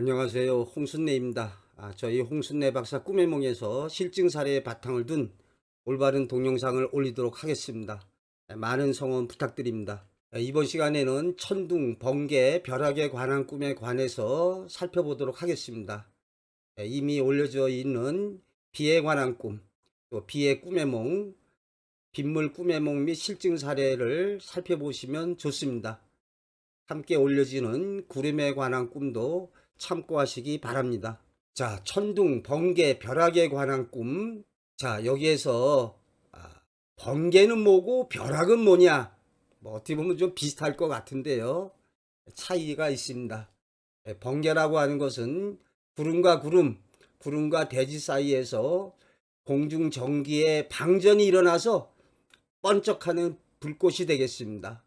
안녕하세요. 홍순례입니다. 저희 홍순례 박사 꿈의 몽에서 실증 사례에 바탕을 둔 올바른 동영상을 올리도록 하겠습니다. 많은 성원 부탁드립니다. 이번 시간에는 천둥, 번개, 벼락에 관한 꿈에 관해서 살펴보도록 하겠습니다. 이미 올려져 있는 비에 관한 꿈, 또 비의 꿈의 몽, 빗물 꿈의 몽 및 실증 사례를 살펴보시면 좋습니다. 함께 올려지는 구름에 관한 꿈도 참고하시기 바랍니다. 자, 천둥, 번개, 벼락에 관한 꿈. 자, 여기에서 번개는 뭐고 벼락은 뭐냐? 뭐 어떻게 보면 좀 비슷할 것 같은데요. 차이가 있습니다. 번개라고 하는 것은 구름과 구름, 구름과 대지 사이에서 공중 전기의 방전이 일어나서 번쩍하는 불꽃이 되겠습니다.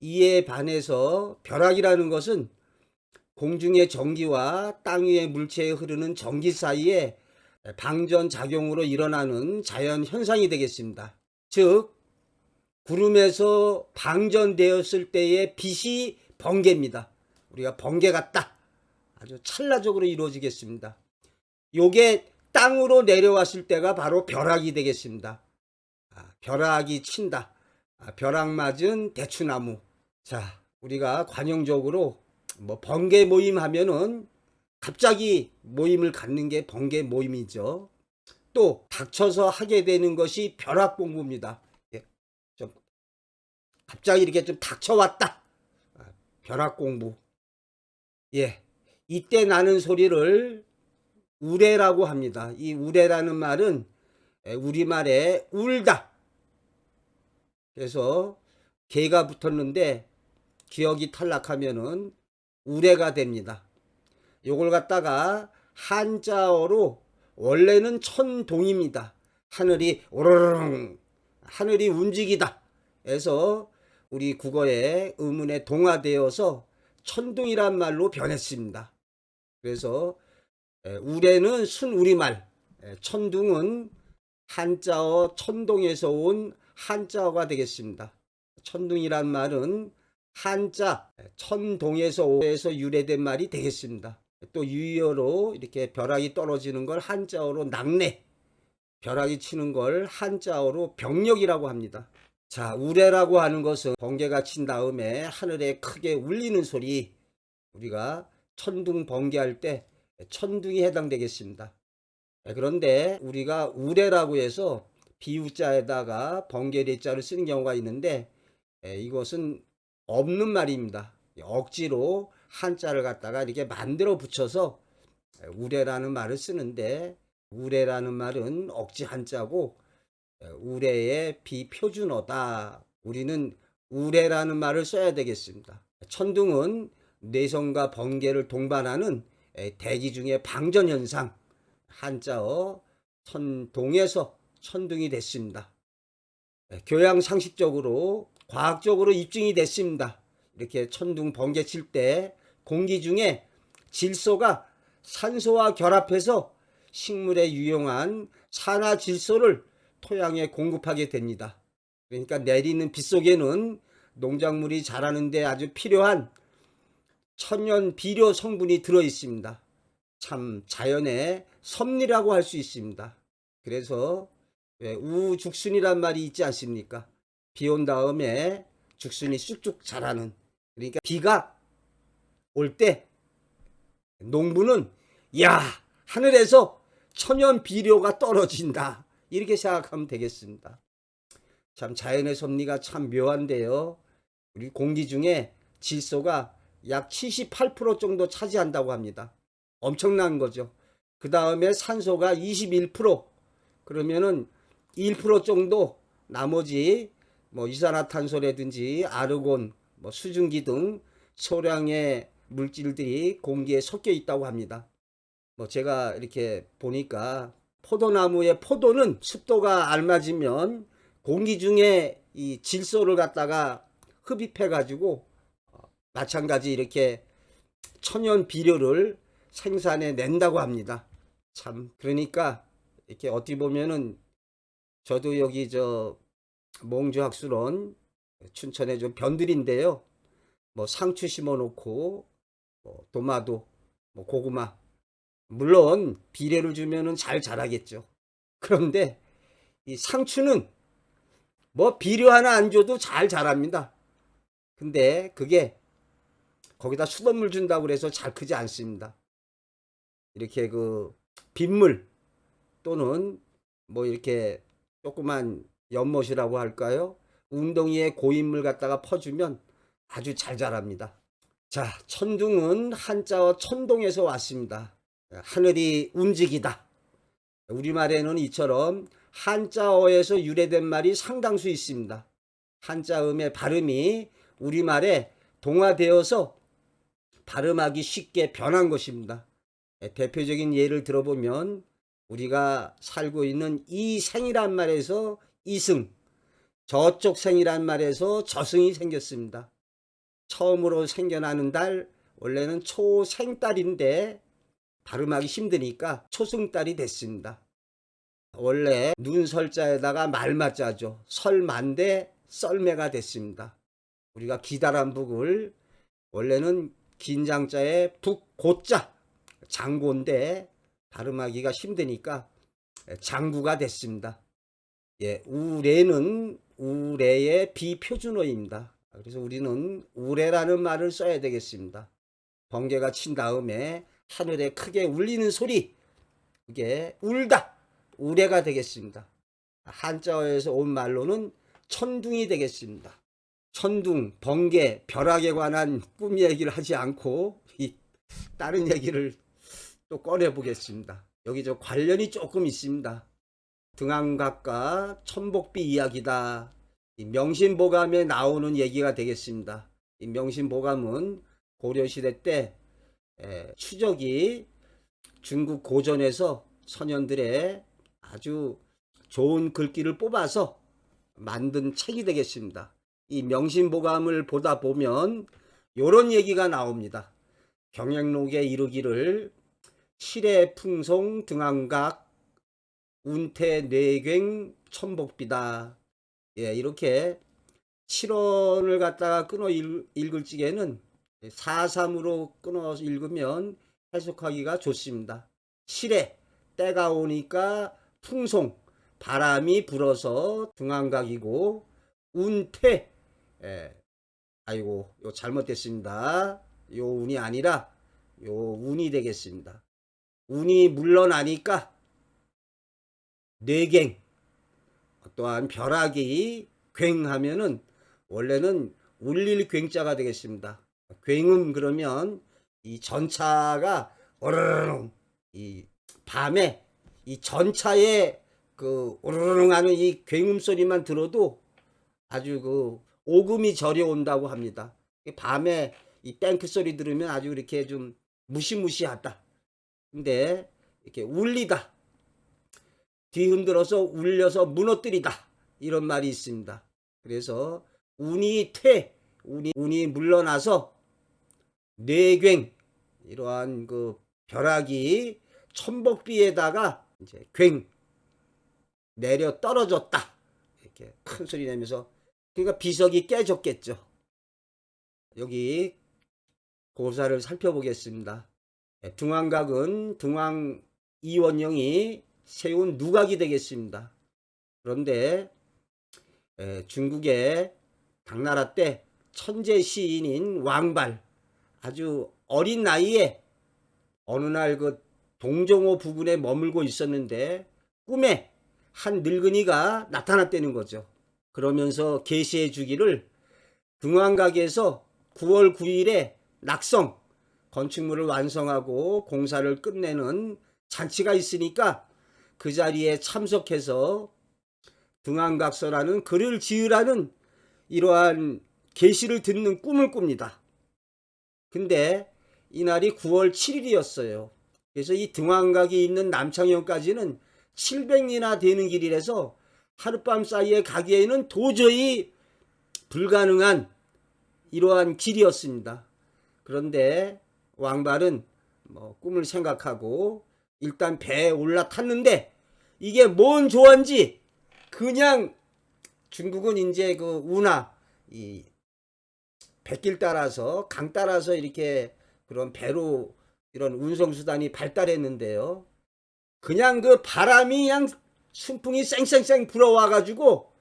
이에 반해서 벼락이라는 것은 공중의 전기와 땅 위의 물체에 흐르는 전기 사이에 방전 작용으로 일어나는 자연 현상이 되겠습니다. 즉 구름에서 방전되었을 때의 빛이 번개입니다. 우리가 번개 같다. 아주 찰나적으로 이루어지겠습니다. 요게 땅으로 내려왔을 때가 바로 벼락이 되겠습니다. 벼락이 친다. 벼락 맞은 대추나무. 자, 우리가 관용적으로 뭐 번개 모임 하면은 갑자기 모임을 갖는 게 번개 모임이죠. 또 닥쳐서 하게 되는 것이 벼락 공부입니다. 좀 갑자기 이렇게 좀 닥쳐왔다. 벼락 공부. 예, 이때 나는 소리를 우레라고 합니다. 이 우레라는 말은 우리말에 울다. 그래서 개가 붙었는데 기억이 탈락하면은 우레가 됩니다. 요걸 갖다가 한자어로 원래는 천동입니다. 하늘이 오르릉 하늘이 움직이다 해서 우리 국어의 의문에 동화되어서 천둥이란 말로 변했습니다. 그래서 우레는 순우리말, 천둥은 한자어 천동에서 온 한자어가 되겠습니다. 천둥이란 말은 한자 천동에서 유래된 말이 되겠습니다. 또 유의어로 이렇게 벼락이 떨어지는 걸 한자어로 낙뢰, 벼락이 치는 걸 한자어로 병력이라고 합니다. 자, 우레라고 하는 것은 번개가 친 다음에 하늘에 크게 울리는 소리, 우리가 천둥 번개할 때 천둥이 해당되겠습니다. 그런데 우리가 우레라고 해서 비우자에다가 번개리자를 쓰는 경우가 있는데 이것은 없는 말입니다. 억지로 한자를 갖다가 이렇게 만들어 붙여서 우레라는 말을 쓰는데, 우레라는 말은 억지 한자고 우레의 비표준어다. 우리는 우레라는 말을 써야 되겠습니다. 천둥은 뇌성과 번개를 동반하는 대기 중의 방전현상, 한자어 천동에서 천둥이 됐습니다. 교양 상식적으로 과학적으로 입증이 됐습니다. 이렇게 천둥 번개 칠 때 공기 중에 질소가 산소와 결합해서 식물에 유용한 산화질소를 토양에 공급하게 됩니다. 그러니까 내리는 빗 속에는 농작물이 자라는 데 아주 필요한 천연 비료 성분이 들어 있습니다. 참 자연의 섭리라고 할 수 있습니다. 그래서 우죽순이란 말이 있지 않습니까? 비 온 다음에 죽순이 쑥쑥 자라는, 그러니까 비가 올 때 농부는 야, 하늘에서 천연 비료가 떨어진다, 이렇게 생각하면 되겠습니다. 참 자연의 섭리가 참 묘한데요. 우리 공기 중에 질소가 약 78% 정도 차지한다고 합니다. 엄청난 거죠. 그 다음에 산소가 21%, 그러면은 1% 정도 나머지 뭐 이산화탄소라든지 아르곤, 뭐 수증기 등 소량의 물질들이 공기에 섞여 있다고 합니다. 뭐 제가 이렇게 보니까 포도나무의 포도는 습도가 알맞으면 공기 중에 이 질소를 갖다가 흡입해 가지고 마찬가지 이렇게 천연 비료를 생산해 낸다고 합니다. 참 그러니까 이렇게 어떻게 보면은 저도 여기 저 몽주학술원 춘천에 좀 변들인데요. 뭐 상추 심어 놓고 도마도 뭐 고구마. 물론 비료를 주면은 잘 자라겠죠. 그런데 이 상추는 뭐 비료 하나 안 줘도 잘 자랍니다. 근데 그게 거기다 수돗물 준다고 그래서 잘 크지 않습니다. 이렇게 그 빗물 또는 뭐 이렇게 조그만 연못이라고 할까요? 웅덩이에 고인물 갖다가 퍼주면 아주 잘 자랍니다. 자, 천둥은 한자어 천동에서 왔습니다. 하늘이 움직이다. 우리말에는 이처럼 한자어에서 유래된 말이 상당수 있습니다. 한자음의 발음이 우리말에 동화되어서 발음하기 쉽게 변한 것입니다. 대표적인 예를 들어보면 우리가 살고 있는 이 생이란 말에서 이승, 저쪽 생이란 말에서 저승이 생겼습니다. 처음으로 생겨나는 달 원래는 초생달인데 발음하기 힘드니까 초승달이 됐습니다. 원래 눈설자에다가 말맞자죠. 설만대 썰매가 됐습니다. 우리가 기다란북을 원래는 긴장자에 북고자 장고인데 발음하기가 힘드니까 장구가 됐습니다. 예, 우레는 우레의 비표준어입니다. 그래서 우리는 우레라는 말을 써야 되겠습니다. 번개가 친 다음에 하늘에 크게 울리는 소리, 그게 울다, 우레가 되겠습니다. 한자어에서 온 말로는 천둥이 되겠습니다. 천둥, 번개, 벼락에 관한 꿈 얘기를 하지 않고 다른 얘기를 또 꺼내 보겠습니다. 여기 저 관련이 조금 있습니다. 등한각과 천복비 이야기다. 이 명신보감에 나오는 얘기가 되겠습니다. 이 명신보감은 고려시대 때 추적이 중국 고전에서 선현들의 아주 좋은 글귀를 뽑아서 만든 책이 되겠습니다. 이 명신보감을 보다 보면 이런 얘기가 나옵니다. 경행록에 이르기를 칠해풍송 등한각 운태뇌괭 천복비다. 예, 이렇게 7원을 갖다가 끊어 읽을 적에는 4-3으로 끊어 읽으면 해석하기가 좋습니다. 칠해 때가 오니까 풍송 바람이 불어서 등한각이고 운태 아이고 요 잘못됐습니다. 요 운이 아니라 요 운이 되겠습니다. 운이 물러나니까 뇌갱 또한 벼락이 괭하면은 원래는 울릴 괭자가 되겠습니다. 괭은 그러면 이 전차가 어르릉 이 밤에 이 전차에 그 오르릉 하는 이 괭음 소리만 들어도 아주 그 오금이 저려온다고 합니다. 밤에 이 땡크 소리 들으면 아주 이렇게 좀 무시무시하다. 근데 이렇게 울리다, 뒤흔들어서 울려서 무너뜨리다, 이런 말이 있습니다. 그래서 운이 운이 물러나서 뇌괭, 이러한 그 벼락이 천복비에다가 이제 괭 내려 떨어졌다, 이렇게 큰 소리 내면서, 그러니까 비석이 깨졌겠죠. 여기 고사를 살펴보겠습니다. 등한각은 등왕 이원영이 세운 누각이 되겠습니다. 그런데 중국의 당나라 때 천재 시인인 왕발, 아주 어린 나이에 어느 날 그 동정호 부근에 머물고 있었는데 꿈에 한 늙은이가 나타났다는 거죠. 그러면서 계시해 주기를 등한각에서 9월 9일에 낙성 건축물을 완성하고 공사를 끝내는 잔치가 있으니까 그 자리에 참석해서 등한각서라는 글을 지으라는 이러한 계시를 듣는 꿈을 꿉니다. 근데 이날이 9월 7일이었어요. 그래서 이 등한각이 있는 남창현까지는 700리나 되는 길이라서 하룻밤 사이에 가기에는 도저히 불가능한 이러한 길이었습니다. 그런데 왕발은 뭐 꿈을 생각하고 일단 배에 올라탔는데 이게 뭔 조언지 그냥 중국은 이제 그 운하 이 백길 따라서 강 따라서 이렇게 그런 배로 이런 운송수단이 발달했는데요. 그냥 그 바람이 그냥 순풍이 쌩쌩쌩 불어와가지고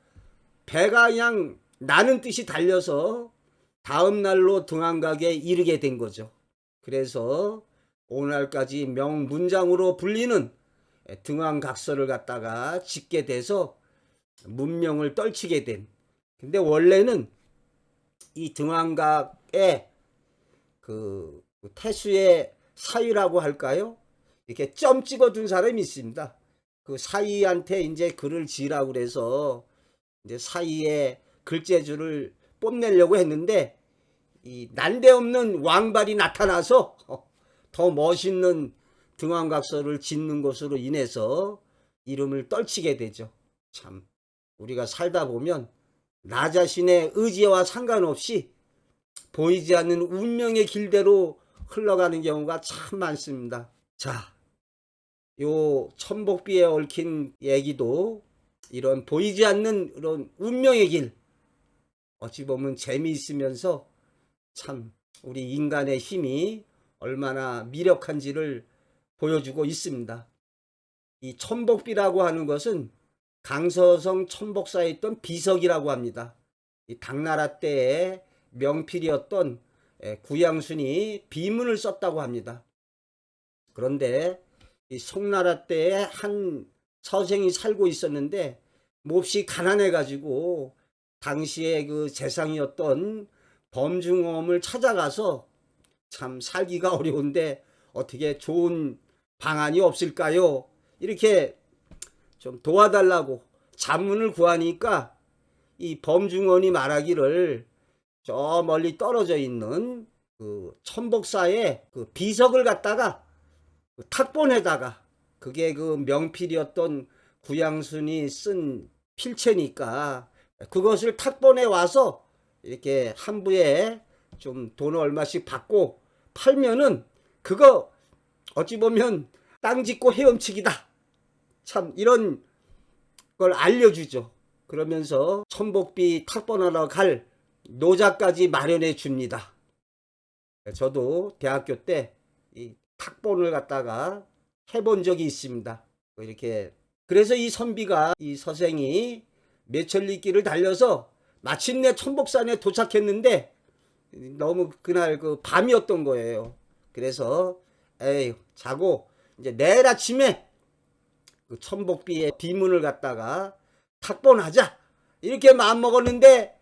배가 그냥 나는 듯이 달려서 다음 날로 등한각에 이르게 된 거죠. 그래서 오늘날까지 명문장으로 불리는 등한각서를 갖다가 짓게 돼서 문명을 떨치게 된. 근데 원래는 이 등한각에 그 태수의 사위라고 할까요? 이렇게 점 찍어둔 사람이 있습니다. 그 사위한테 이제 글을 지으라고 그래서 이제 사위의 글재주를 뽐내려고 했는데 이 난데없는 왕발이 나타나서 더 멋있는 등한각서를 짓는 것으로 인해서 이름을 떨치게 되죠. 참 우리가 살다 보면 나 자신의 의지와 상관없이 보이지 않는 운명의 길대로 흘러가는 경우가 참 많습니다. 자, 요 천복비에 얽힌 얘기도 이런 보이지 않는 이런 운명의 길, 어찌 보면 재미있으면서 참 우리 인간의 힘이 얼마나 미력한지를 보여주고 있습니다. 이 천복비라고 하는 것은 강서성 천복사에 있던 비석이라고 합니다. 이 당나라 때의 명필이었던 구양순이 비문을 썼다고 합니다. 그런데 이 송나라 때에 한 서생이 살고 있었는데 몹시 가난해 가지고 당시에 그 재상이었던 범중엄을 찾아가서 참 살기가 어려운데 어떻게 좋은 방안이 없을까요? 이렇게 좀 도와달라고 자문을 구하니까 이 범중엄이 말하기를 저 멀리 떨어져 있는 그 천복사의 그 비석을 갖다가 그 탁본에다가 그게 그 명필이었던 구양순이 쓴 필체니까 그것을 탁본에 와서 이렇게 한부에 좀 돈을 얼마씩 받고 팔면은 그거 어찌 보면 땅 짓고 헤엄치기다. 참 이런 걸 알려주죠. 그러면서 천복비 탁본하러 갈 노자까지 마련해 줍니다. 저도 대학교 때 이 탁본을 갖다가 해본 적이 있습니다. 이렇게 그래서 이 선비가 이 서생이 매천리길을 달려서 마침내 천복산에 도착했는데 너무 그날 그 밤이었던 거예요. 그래서 에이 자고 이제 내일 아침에 그 천복비의 비문을 갖다가 탁본하자 이렇게 마음먹었는데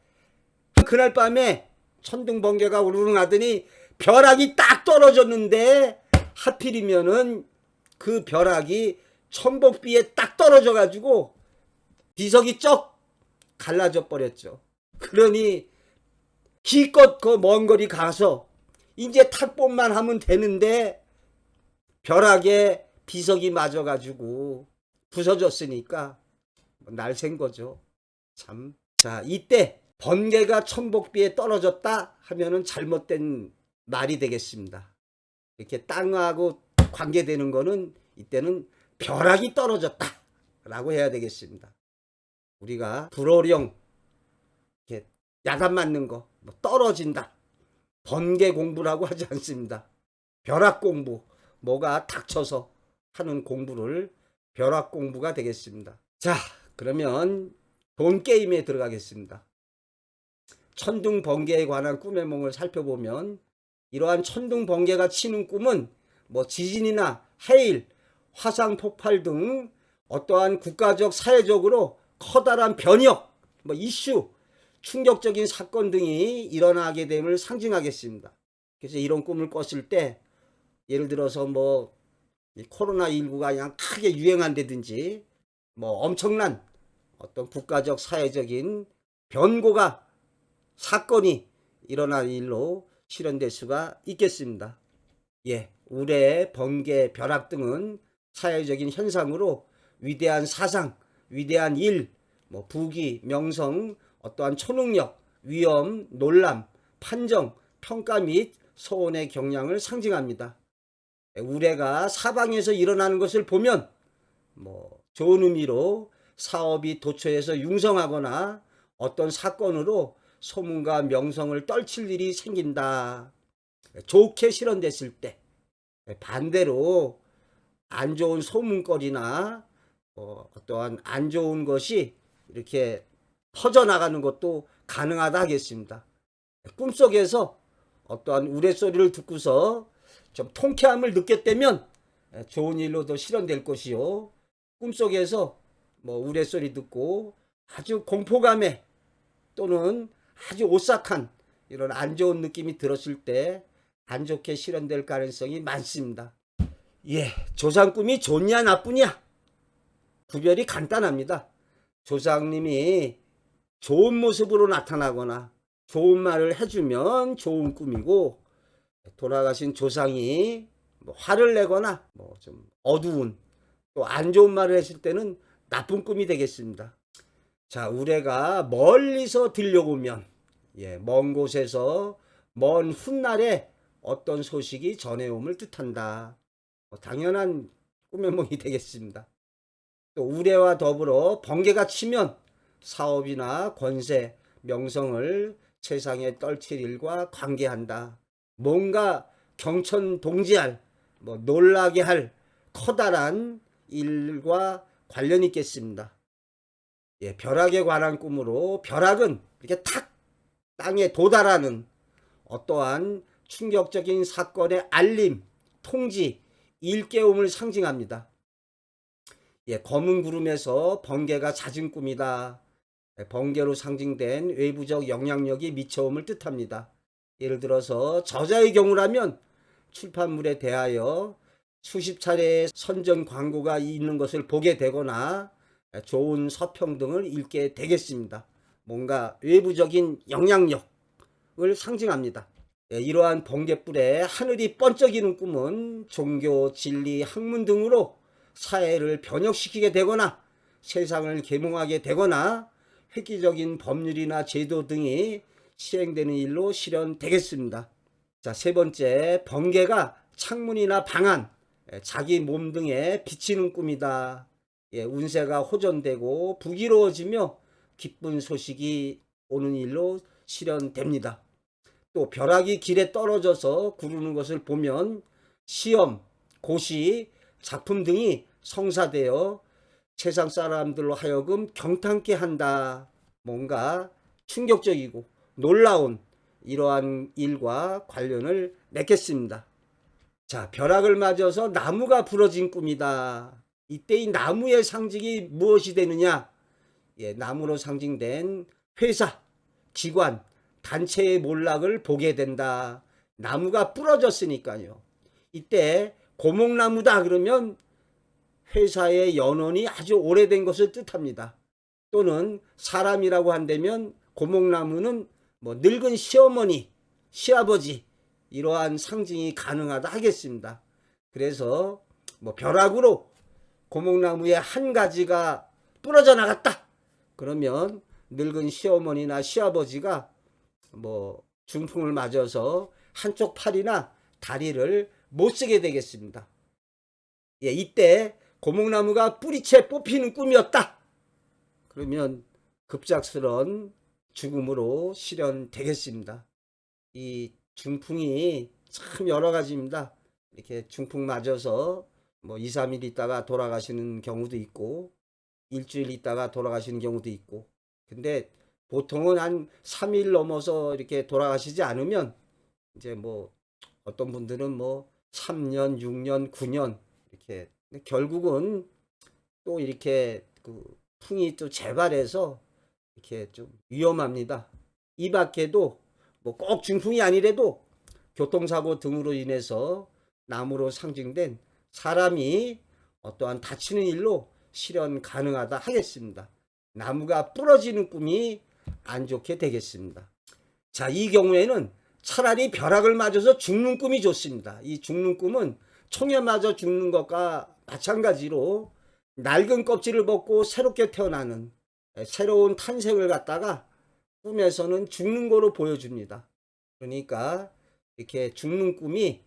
그날 밤에 천둥번개가 우르릉 하더니 벼락이 딱 떨어졌는데 하필이면은 그 벼락이 천복비에 딱 떨어져 가지고 비석이 쩍 갈라져 버렸죠. 그러니 기껏 그 먼 거리 가서 이제 탁본만 하면 되는데 벼락에 비석이 맞아 가지고 부서졌으니까 날샌 거죠. 참. 자, 이때 번개가 천복비에 떨어졌다 하면은 잘못된 말이 되겠습니다. 이렇게 땅하고 관계되는 거는 이때는 벼락이 떨어졌다 라고 해야 되겠습니다. 우리가 불호령 이렇게 야단 맞는 거 뭐 떨어진다 번개 공부라고 하지 않습니다. 벼락 공부 뭐가 닥쳐서 하는 공부를 벼락 공부가 되겠습니다. 자, 그러면 돈 게임에 들어가겠습니다. 천둥 번개에 관한 꿈의 몽을 살펴보면 이러한 천둥 번개가 치는 꿈은 뭐 지진이나 해일, 화산 폭발 등 어떠한 국가적 사회적으로 커다란 변혁, 뭐 이슈, 충격적인 사건 등이 일어나게 됨을 상징하겠습니다. 그래서 이런 꿈을 꿨을 때 예를 들어서 뭐 코로나19가 그냥 크게 유행한다든지 뭐 엄청난 어떤 국가적 사회적인 변고가 사건이 일어난 일로 실현될 수가 있겠습니다. 예, 우레, 번개, 벼락 등은 사회적인 현상으로 위대한 사상, 위대한 일, 뭐 부귀, 명성, 어떠한 초능력, 위험, 놀람, 판정, 평가 및 소원의 경향을 상징합니다. 우레가 사방에서 일어나는 것을 보면 뭐 좋은 의미로 사업이 도처에서 융성하거나 어떤 사건으로 소문과 명성을 떨칠 일이 생긴다. 좋게 실현됐을 때 반대로 안 좋은 소문거리나 어떠한 안 좋은 것이 이렇게 퍼져나가는 것도 가능하다 하겠습니다. 꿈속에서 어떠한 우레소리를 듣고서 좀 통쾌함을 느꼈다면 좋은 일로도 실현될 것이요. 꿈속에서 뭐 우레소리 듣고 아주 공포감에 또는 아주 오싹한 이런 안 좋은 느낌이 들었을 때 안 좋게 실현될 가능성이 많습니다. 예, 조상 꿈이 좋냐 나쁘냐 구별이 간단합니다. 조상님이 좋은 모습으로 나타나거나 좋은 말을 해주면 좋은 꿈이고, 돌아가신 조상이 뭐 화를 내거나 뭐 좀 어두운 또 안 좋은 말을 했을 때는 나쁜 꿈이 되겠습니다. 자, 우레가 멀리서 들려오면, 먼 곳에서 먼 훗날에 어떤 소식이 전해옴을 뜻한다. 당연한 꿈의 몽이 되겠습니다. 또 우레와 더불어 번개가 치면 사업이나 권세, 명성을 세상에 떨칠 일과 관계한다. 뭔가 경천동지할, 놀라게 할 커다란 일과 관련이 있겠습니다. 벼락에 관한 꿈으로, 벼락은 이렇게 탁 땅에 도달하는 어떠한 충격적인 사건의 알림, 통지, 일깨움을 상징합니다. 검은 구름에서 번개가 잦은 꿈이다. 번개로 상징된 외부적 영향력이 미쳐옴을 뜻합니다. 예를 들어서 저자의 경우라면 출판물에 대하여 수십 차례 선전 광고가 있는 것을 보게 되거나 좋은 서평 등을 읽게 되겠습니다. 뭔가 외부적인 영향력을 상징합니다. 이러한 번개불에 하늘이 번쩍이는 꿈은 종교, 진리, 학문 등으로 사회를 변혁시키게 되거나 세상을 계몽하게 되거나 획기적인 법률이나 제도 등이 시행되는 일로 실현되겠습니다. 자, 세 번째, 번개가 창문이나 방 안, 자기 몸 등에 비치는 꿈이다. 운세가 호전되고 부귀로워지며 기쁜 소식이 오는 일로 실현됩니다. 또 벼락이 길에 떨어져서 구르는 것을 보면 시험, 고시, 작품 등이 성사되어 세상 사람들로 하여금 경탄케 한다. 뭔가 충격적이고 놀라운 이러한 일과 관련을 맺겠습니다. 자, 벼락을 맞아서 나무가 부러진 꿈이다. 이때 이 나무의 상징이 무엇이 되느냐? 나무로 상징된 회사, 기관, 단체의 몰락을 보게 된다. 나무가 부러졌으니까요. 이때 고목나무다 그러면 회사의 연원이 아주 오래된 것을 뜻합니다. 또는 사람이라고 한다면 고목나무는 늙은 시어머니, 시아버지 이러한 상징이 가능하다 하겠습니다. 그래서 벼락으로 고목나무의 한 가지가 부러져 나갔다. 그러면 늙은 시어머니나 시아버지가 중풍을 맞아서 한쪽 팔이나 다리를 못 쓰게 되겠습니다. 이때 고목나무가 뿌리채 뽑히는 꿈이었다. 그러면 급작스런 죽음으로 실현되겠습니다. 이 중풍이 참 여러 가지입니다. 이렇게 중풍 맞아서 2, 3일 있다가 돌아가시는 경우도 있고 일주일 있다가 돌아가시는 경우도 있고, 근데 보통은 한 3일 넘어서 이렇게 돌아가시지 않으면 이제 어떤 분들은 3년, 6년, 9년 이렇게, 결국은 또 이렇게 그 풍이 또 재발해서 이렇게 좀 위험합니다. 이 밖에도 꼭 중풍이 아니래도 교통사고 등으로 인해서 나무로 상징된 사람이 어떠한 다치는 일로 실현 가능하다 하겠습니다. 나무가 부러지는 꿈이 안 좋게 되겠습니다. 자, 이 경우에는 차라리 벼락을 맞아서 죽는 꿈이 좋습니다. 이 죽는 꿈은 총에 맞아 죽는 것과 마찬가지로 낡은 껍질을 벗고 새롭게 태어나는 새로운 탄생을 갖다가 꿈에서는 죽는 거로 보여줍니다. 그러니까 이렇게 죽는 꿈이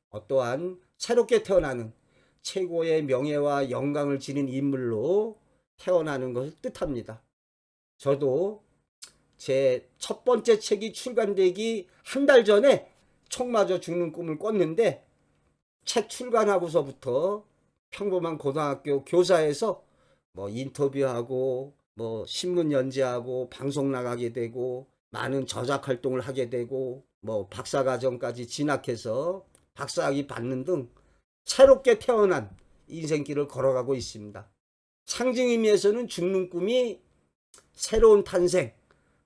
어떠한 새롭게 태어나는 최고의 명예와 영광을 지닌 인물로 태어나는 것을 뜻합니다. 저도 제 첫 번째 책이 출간되기 한 달 전에 총 맞아 죽는 꿈을 꿨는데 책 출간하고서부터 평범한 고등학교 교사에서 뭐 인터뷰하고 뭐 신문 연재하고 방송 나가게 되고 많은 저작 활동을 하게 되고 뭐 박사과정까지 진학해서 박사학위 받는 등 새롭게 태어난 인생길을 걸어가고 있습니다. 상징 의미에서는 죽는 꿈이 새로운 탄생,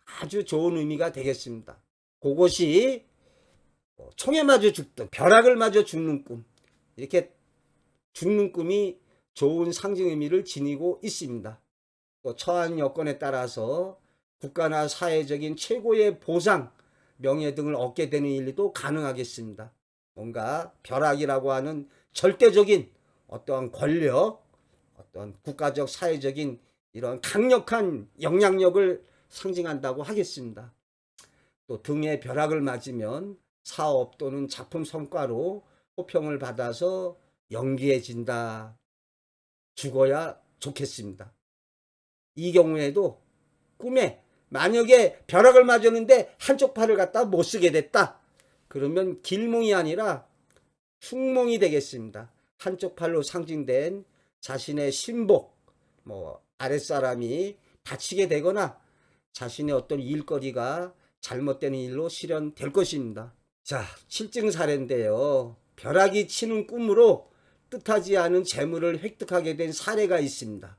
아주 좋은 의미가 되겠습니다. 그것이 총에 맞아 죽든 벼락을 맞아 죽는 꿈, 이렇게 죽는 꿈이 좋은 상징 의미를 지니고 있습니다. 또 처한 여건에 따라서 국가나 사회적인 최고의 보상, 명예 등을 얻게 되는 일도 가능하겠습니다. 뭔가 벼락이라고 하는 절대적인 어떠한 권력, 어떤 국가적 사회적인 이런 강력한 영향력을 상징한다고 하겠습니다. 또 등에 벼락을 맞으면 사업 또는 작품 성과로 호평을 받아서 영리해진다. 죽어야 좋겠습니다. 이 경우에도 꿈에 만약에 벼락을 맞았는데 한쪽 팔을 갖다 못 쓰게 됐다. 그러면 길몽이 아니라 흉몽이 되겠습니다. 한쪽 팔로 상징된 자신의 신복, 뭐 아랫사람이 다치게 되거나 자신의 어떤 일거리가 잘못되는 일로 실현될 것입니다. 자, 실증 사례인데요. 벼락이 치는 꿈으로 뜻하지 않은 재물을 획득하게 된 사례가 있습니다.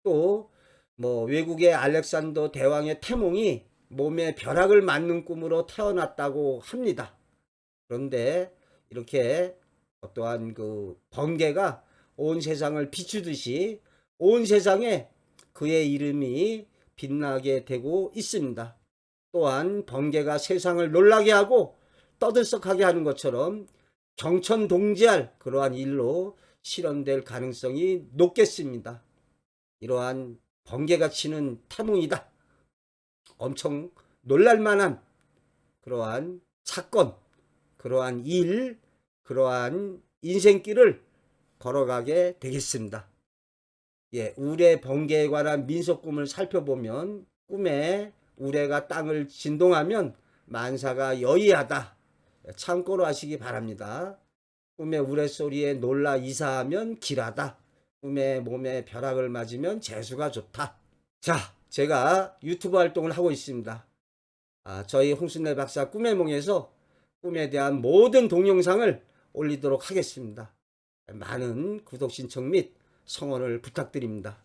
또 뭐 외국의 알렉산더 대왕의 태몽이 몸에 벼락을 맞는 꿈으로 태어났다고 합니다. 그런데 이렇게 어떠한 그 번개가 온 세상을 비추듯이 온 세상에 그의 이름이 빛나게 되고 있습니다. 또한 번개가 세상을 놀라게 하고 떠들썩하게 하는 것처럼 경천동지할 그러한 일로 실현될 가능성이 높겠습니다. 이러한 번개가 치는 태몽이다. 엄청 놀랄만한 그러한 사건, 그러한 일, 그러한 인생길을 걸어가게 되겠습니다. 예, 우레 번개에 관한 민속꿈을 살펴보면 꿈에 우레가 땅을 진동하면 만사가 여의하다. 참고로 하시기 바랍니다. 꿈의 우레소리에 놀라 이사하면 길하다. 꿈에 몸에 벼락을 맞으면 재수가 좋다. 자, 제가 유튜브 활동을 하고 있습니다. 저희 홍순례 박사 꿈의 몽에서 꿈에 대한 모든 동영상을 올리도록 하겠습니다. 많은 구독 신청 및 성원을 부탁드립니다.